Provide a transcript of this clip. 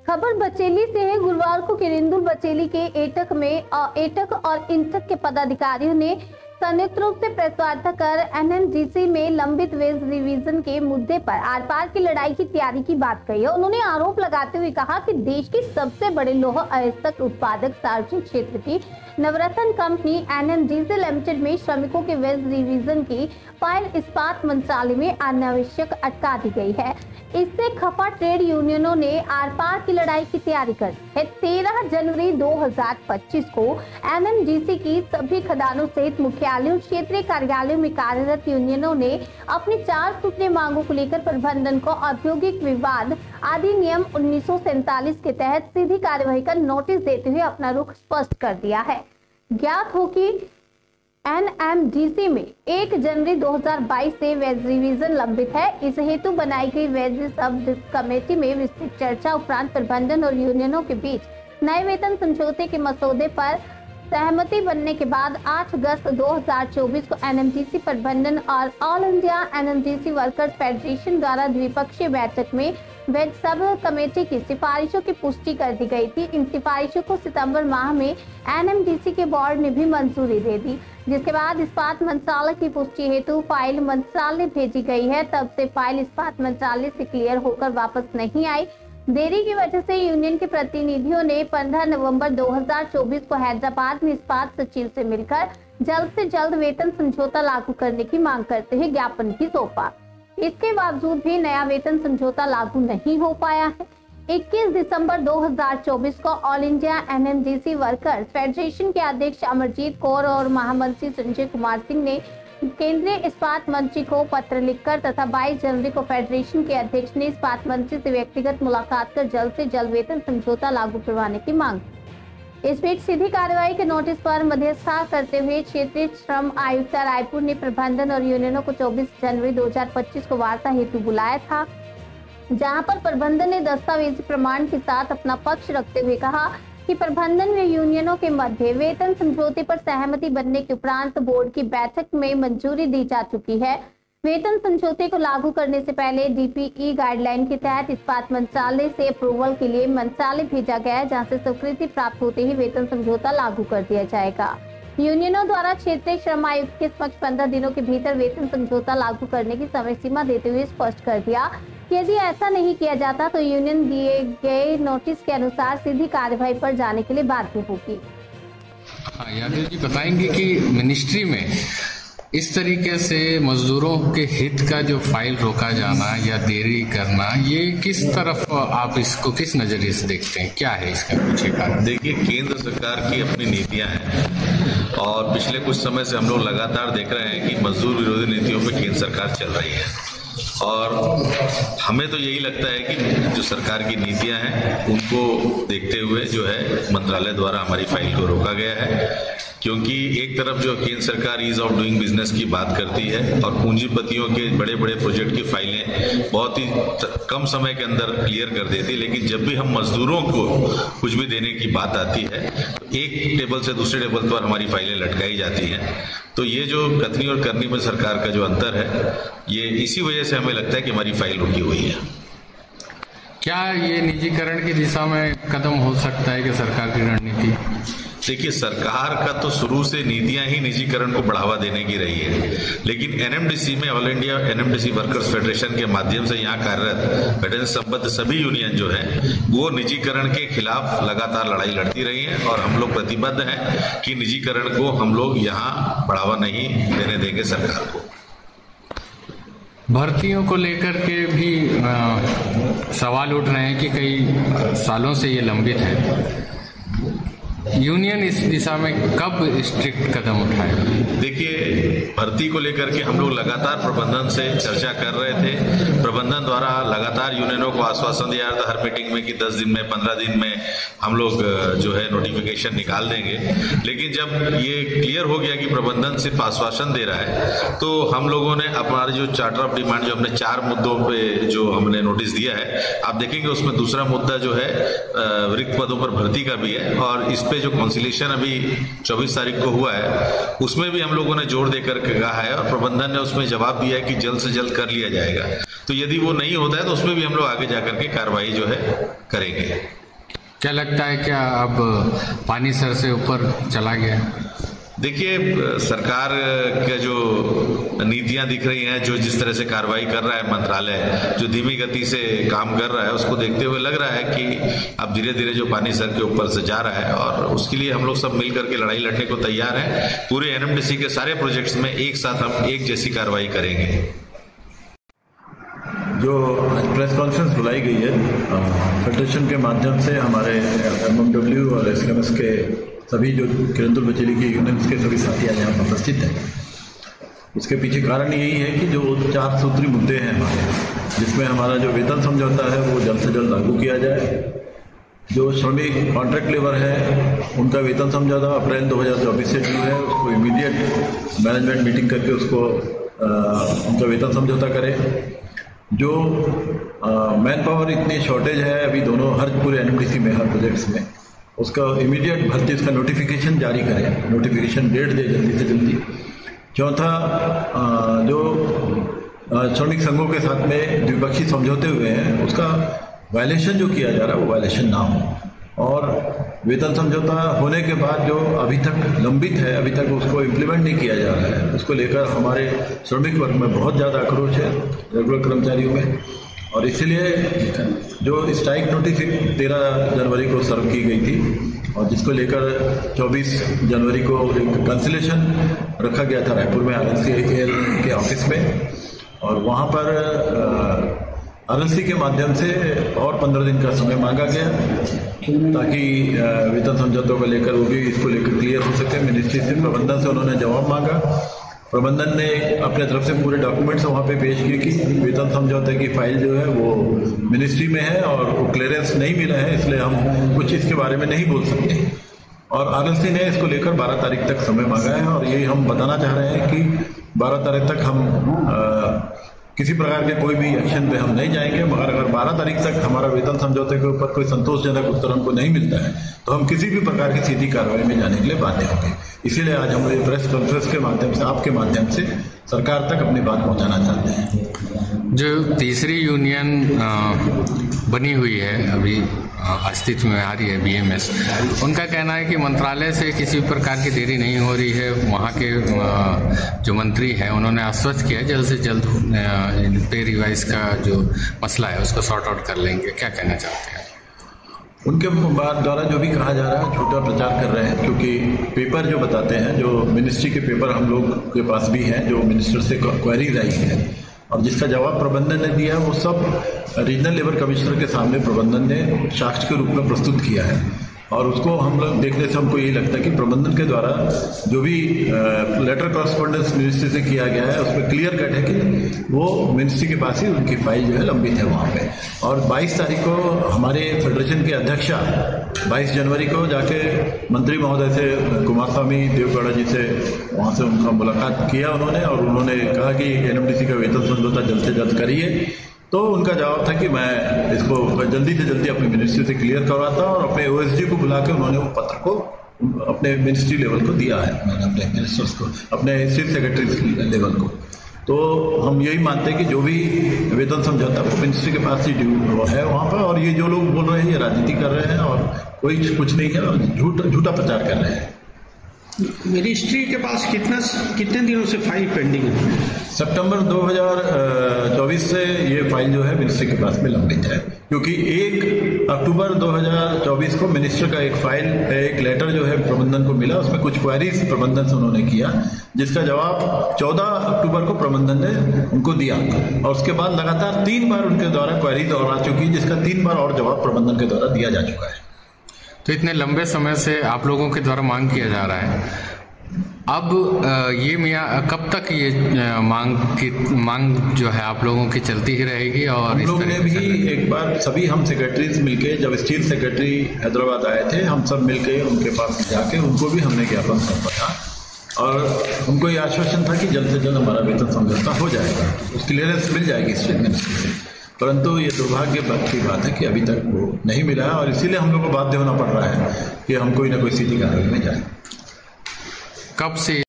खबर बचेली से है। गुरुवार को किरिंदुल बचेली के एटक और इंटक के पदाधिकारियों ने संयुक्त रूप से प्रेस वार्ता कर एनएमडीसी में लंबित वेज रिवीजन के मुद्दे पर आर पार की लड़ाई की तैयारी की बात कही है। उन्होंने आरोप लगाते हुए कहा कि देश की सबसे बड़े लौह अयस्क उत्पादक सार्वजनिक क्षेत्र की नवरत्न कंपनी एनएमडीसी लिमिटेड में श्रमिकों के वेज रिवीजन की फाइल इस्पात मंत्रालय में अनावश्यक अटका दी गई है। इससे खफा ट्रेड यूनियनों ने आर पार की लड़ाई की तैयारी कर दी है। 13 जनवरी 2025 को एनएमडीसी की सभी खदानों सहित मुख्यालयों, क्षेत्रीय कार्यालयों में कार्यरत यूनियनों ने अपनी 4 सूत्रीय मांगों को लेकर प्रबंधन को औद्योगिक विवाद अधिनियम 1947 के तहत सीधी कार्यवाही का नोटिस देते हुए अपना रुख स्पष्ट कर दिया है। ज्ञात हो कि एनएमडीसी में 1 जनवरी 2022 से वेज रिवीजन लंबित है। इस हेतु बनाई गई वेज सब कमेटी में विस्तृत चर्चा उपरांत प्रबंधन और यूनियनों के बीच नए वेतन समझौते के मसौदे पर सहमति बनने के बाद 8 अगस्त 2024 को एनएमडीसी प्रबंधन और all India NMDC workers federation द्वारा द्विपक्षीय बैठक में वेज सब कमेटी की सिफारिशों की पुष्टि कर दी गई थी। इन सिफारिशों को सितंबर माह में एनएमडीसी के बोर्ड ने भी मंजूरी दे दी, जिसके बाद इस्पात मंत्रालय की पुष्टि हेतु फाइल मंत्रालय भेजी गई है। तब से फाइल इस्पात मंत्रालय से क्लियर होकर वापस नहीं आई। देरी की वजह से यूनियन के प्रतिनिधियों ने 15 नवंबर 2024 को हैदराबाद में इस्पात सचिव से मिलकर जल्द से जल्द वेतन समझौता लागू करने की मांग करते हुए ज्ञापन भी सौंपा। इसके बावजूद भी नया वेतन समझौता लागू नहीं हो पाया है। 21 दिसंबर 2024 को all India NMDC workers federation के अध्यक्ष अमरजीत कौर और महामंत्री संजय कुमार सिंह ने केंद्रीय इस्पात मंत्री को पत्र लिखकर तथा 22 जनवरी को फेडरेशन के अध्यक्ष ने इस्पात मंत्री से व्यक्तिगत मुलाकात कर जल्द से जल्द वेतन समझौता लागू करवाने की मांग। इस बीच सीधी कार्रवाई के नोटिस पर मध्यस्थता करते हुए क्षेत्रीय श्रम आयुक्त रायपुर ने प्रबंधन और यूनियनों को 24 जनवरी 2025 को वार्ता हेतु बुलाया था, जहां पर प्रबंधन ने दस्तावेजी प्रमाण के साथ अपना पक्ष रखते हुए कहा कि प्रबंधन व यूनियनों के मध्य वेतन समझौते पर सहमति बनने के उपरांत बोर्ड की बैठक में मंजूरी दी जा चुकी है। वेतन समझौते को लागू करने से पहले डीपीई गाइडलाइन के तहत इस्पात मंत्रालय से अप्रूवल के लिए मंत्रालय भेजा गया है, जहां से स्वीकृति प्राप्त होते ही वेतन समझौता लागू कर दिया जाएगा। यूनियनों द्वारा क्षेत्रीय श्रम आयुक्त के समक्ष 15 दिनों के भीतर वेतन समझौता लागू करने की समय सीमा देते हुए स्पष्ट कर दिया कि यदि ऐसा नहीं किया जाता तो यूनियन दिए गए नोटिस के अनुसार सीधी कार्यवाही पर जाने के लिए बाध्य होगी। यादव जी बताएंगे कि मिनिस्ट्री में इस तरीके से मजदूरों के हित का जो फाइल रोका जाना या देरी करना, ये किस तरफ आप इसको किस नजरिए से देखते हैं? क्या है इसका पीछे कारण? देखिए, केंद्र सरकार की अपनी नीतियां हैं और पिछले कुछ समय से हम लोग लगातार देख रहे हैं कि मजदूर विरोधी नीतियों पे केंद्र सरकार चल रही है और हमें तो यही लगता है कि जो सरकार की नीतियां हैं उनको देखते हुए जो है मंत्रालय द्वारा हमारी फाइल को रोका गया है, क्योंकि एक तरफ जो केंद्र सरकार ईज ऑफ डूइंग बिजनेस की बात करती है और पूंजीपतियों के बड़े बड़े प्रोजेक्ट की फाइलें बहुत ही कम समय के अंदर क्लियर कर देती है, लेकिन जब भी हम मजदूरों को कुछ भी देने की बात आती है तो एक टेबल से दूसरे टेबल पर हमारी फाइलें लटकाई जाती हैं। तो ये जो कथनी और करनी में सरकार का जो अंतर है, ये इसी वजह से हमें लगता है कि हमारी फाइल रुकी हुई है। क्या ये निजीकरण की दिशा में कदम हो सकता है कि सरकार की रणनीति? देखिए, सरकार का तो शुरू से नीतियां ही निजीकरण को बढ़ावा देने की रही है, लेकिन एनएमडीसी में all India NMDC workers federation के माध्यम से यहाँ कार्यरत फेडरेशन संबद्ध सभी यूनियन जो है वो निजीकरण के खिलाफ लगातार लड़ाई लड़ती रही है और हम लोग प्रतिबद्ध हैं कि निजीकरण को हम लोग यहाँ बढ़ावा नहीं देने देंगे सरकार को। भर्तियों को लेकर के भी सवाल उठ रहे हैं कि कई सालों से ये लंबित है। यूनियन इस दिशा में कब स्ट्रिक्ट कदम उठाएगा? देखिए, भर्ती को लेकर के हम लोग लगातार प्रबंधन से चर्चा कर रहे थे। प्रबंधन द्वारा लगातार यूनियनों को आश्वासन दिया था हर मीटिंग में कि 10 दिन में 15 दिन में हम लोग जो है नोटिफिकेशन निकाल देंगे, लेकिन जब ये क्लियर हो गया कि प्रबंधन सिर्फ आश्वासन दे रहा है तो हम लोगों ने हमारे जो चार्टर ऑफ डिमांड जो हमने 4 मुद्दों पे जो हमने नोटिस दिया है, आप देखेंगे उसमें दूसरा मुद्दा जो है रिक्त पदों पर भर्ती का भी है और इस पे पे जो कॉन्सिलेशन अभी 24 तारीख को हुआ है उसमें भी हम लोगों ने जोर देकर के कहा है और प्रबंधन ने उसमें जवाब दिया है कि जल्द से जल्द कर लिया जाएगा। तो यदि वो नहीं होता है तो उसमें भी हम लोग आगे जाकर के कार्रवाई जो है करेंगे। क्या लगता है क्या अब पानी सर से ऊपर चला गया? देखिए, सरकार के जो नीतियां दिख रही हैं, जो जिस तरह से कार्रवाई कर रहा है मंत्रालय, जो धीमी गति से काम कर रहा है, उसको देखते हुए लग रहा है कि अब धीरे धीरे जो पानी सर के ऊपर से जा रहा है और उसके लिए हम लोग सब मिल करके लड़ाई लड़ने को तैयार हैं। पूरे एनएमडीसी के सारे प्रोजेक्ट्स में एक साथ हम एक जैसी कार्रवाई करेंगे। जो प्रेस कॉन्फ्रेंस बुलाई गई है फेडरेशन के माध्यम से, हमारे MMW और SKMS के सभी जो किरंदुल बचेली के यूनियंस के सभी साथी आज यहाँ पर उपस्थित हैं। उसके पीछे कारण यही है कि जो 4 सूत्री मुद्दे हैं हमारे, जिसमें हमारा जो वेतन समझौता है वो जल्द से जल्द लागू किया जाए। जो श्रमिक कॉन्ट्रैक्ट लेबर है उनका वेतन समझौता अप्रैल 2024 से ड्यू है, उसको इमीडिएट मैनेजमेंट मीटिंग करके उसको उनका वेतन समझौता करें। जो मैन पावर इतनी शॉर्टेज है अभी दोनों हर पूरे एनएमडीसी में, हर प्रोजेक्ट्स में, उसका इमीडिएट भर्ती, उसका नोटिफिकेशन जारी करें, नोटिफिकेशन डेट दे जल्दी से जल्दी। चौथा, जो श्रमिक संघों के साथ में द्विपक्षीय समझौते हुए हैं उसका वायलेशन जो किया जा रहा है वो वायलेशन ना हो। और वेतन समझौता होने के बाद जो अभी तक लंबित है, अभी तक उसको इम्प्लीमेंट नहीं किया जा रहा है, उसको लेकर हमारे श्रमिक वर्ग में बहुत ज़्यादा आक्रोश है, रेगुलर कर्मचारियों में। और इसीलिए जो स्ट्राइक नोटिस 13 जनवरी को सर्व की गई थी और जिसको लेकर 24 जनवरी को एक कंसिलेशन रखा गया था रायपुर में RLC के ऑफिस में, और वहाँ पर RLC के माध्यम से और 15 दिन का समय मांगा गया ताकि वेतन समझौतों को लेकर वो भी इसको लेकर क्लियर हो सके। मिनिस्ट्री से, प्रबंधन से उन्होंने जवाब मांगा। प्रबंधन ने अपने तरफ से पूरे डॉक्यूमेंट्स वहाँ पे पेश किए कि वेतन समझौते की फाइल जो है वो मिनिस्ट्री में है और वो क्लियरेंस नहीं मिला है, इसलिए हम कुछ इसके बारे में नहीं बोल सकते। और RLC ने इसको लेकर 12 तारीख तक समय मांगा है और ये हम बताना चाह रहे हैं कि 12 तारीख तक हम किसी प्रकार के कोई भी एक्शन पे हम नहीं जाएंगे, मगर अगर 12 तारीख तक हमारा वेतन समझौते के ऊपर कोई संतोषजनक उत्तर हमको नहीं मिलता है तो हम किसी भी प्रकार की सीधी कार्रवाई में जाने के लिए बाध्य होंगे। इसीलिए आज हम ये प्रेस कॉन्फ्रेंस के माध्यम से, आपके माध्यम से सरकार तक अपनी बात पहुंचाना चाहते हैं। जो तीसरी यूनियन बनी हुई है, अभी अस्तित्व में आ रही है, BMS, उनका कहना है कि मंत्रालय से किसी प्रकार की देरी नहीं हो रही है। वहाँ के जो मंत्री हैं उन्होंने आश्वस्त किया जल्द से जल्द पे रिवाइज का जो मसला है उसको सॉर्ट आउट कर लेंगे। क्या कहना चाहते हैं? उनके द्वारा जो भी कहा जा रहा है झूठा प्रचार कर रहे हैं, क्योंकि पेपर जो बताते हैं, जो मिनिस्ट्री के पेपर हम लोग के पास भी हैं, जो मिनिस्टर से क्वेरीज आई है और जिसका जवाब प्रबंधन ने दिया, वो सब रीजनल लेबर कमिश्नर के सामने प्रबंधन ने साक्ष्य के रूप में प्रस्तुत किया है। और उसको हम लोग देखने से हमको यही लगता है कि प्रबंधन के द्वारा जो भी लेटर कॉरेस्पॉन्डेंस मिनिस्ट्री से किया गया है उसमें क्लियर कट है कि वो मिनिस्ट्री के पास ही उनकी फाइल जो है लंबित है वहाँ पे। और 22 तारीख को हमारे फेडरेशन के अध्यक्षा 22 जनवरी को जाके मंत्री महोदय से, कुमार स्वामी देवगौड़ा जी से, वहाँ से उनका मुलाकात किया उन्होंने, और उन्होंने कहा कि एनएमडीसी का वेतन समझौता जल्द से जल्द करिए। तो उनका जवाब था कि मैं इसको जल्दी से जल्दी अपने मिनिस्ट्री से क्लियर करवाता हूँ, और अपने OSD को बुला के उन्होंने वो पत्र को अपने मिनिस्ट्री लेवल को दिया है, अपने मिनिस्टर्स को, अपने चीफ सेक्रेटरी लेवल को। तो हम यही मानते हैं कि जो भी वेतन समझौता वो मिनिस्ट्री के पास ही ड्यू है वहाँ पर, और ये जो लोग बोल रहे हैं ये राजनीति कर रहे हैं और कोई कुछ नहीं है और झूठा प्रचार कर रहे हैं। मिनिस्ट्री के पास कितने दिनों से फाइल पेंडिंग है? सितंबर 2024 से ये फाइल जो है मिनिस्ट्री के पास में लंबित है, क्योंकि 1 अक्टूबर 2024 को मिनिस्टर का एक लेटर जो है प्रबंधन को मिला, उसमें कुछ क्वेरीज प्रबंधन से उन्होंने किया, जिसका जवाब 14 अक्टूबर को प्रबंधन ने उनको दिया, और उसके बाद लगातार 3 बार उनके द्वारा क्वेरीज और आ चुकी, जिसका 3 बार और जवाब प्रबंधन के द्वारा दिया जा चुका है। तो इतने लंबे समय से आप लोगों के द्वारा मांग किया जा रहा है, अब ये कब तक ये मांग जो है आप लोगों की चलती ही रहेगी? और हम लोगों ने भी एक बार सभी हम सेक्रेटरीज मिलके, जब स्टील सेक्रेटरी हैदराबाद आए थे, हम सब मिलके उनके पास जाके उनको भी हमने ज्ञापन सौंपा था, और उनको ये आश्वासन था कि जल्द से जल्द हमारा वेतन समझौता हो जाएगा, उसकी क्लियरेंस मिल जाएगी स्टेट मिनिस्ट्री से। परंतु ये दुर्भाग्य की बात है कि अभी तक वो नहीं मिला है और इसीलिए हम लोग को बाध्य होना पड़ रहा है कि हम कोई ना कोई सीधी कार्रवाई में जाए। कब से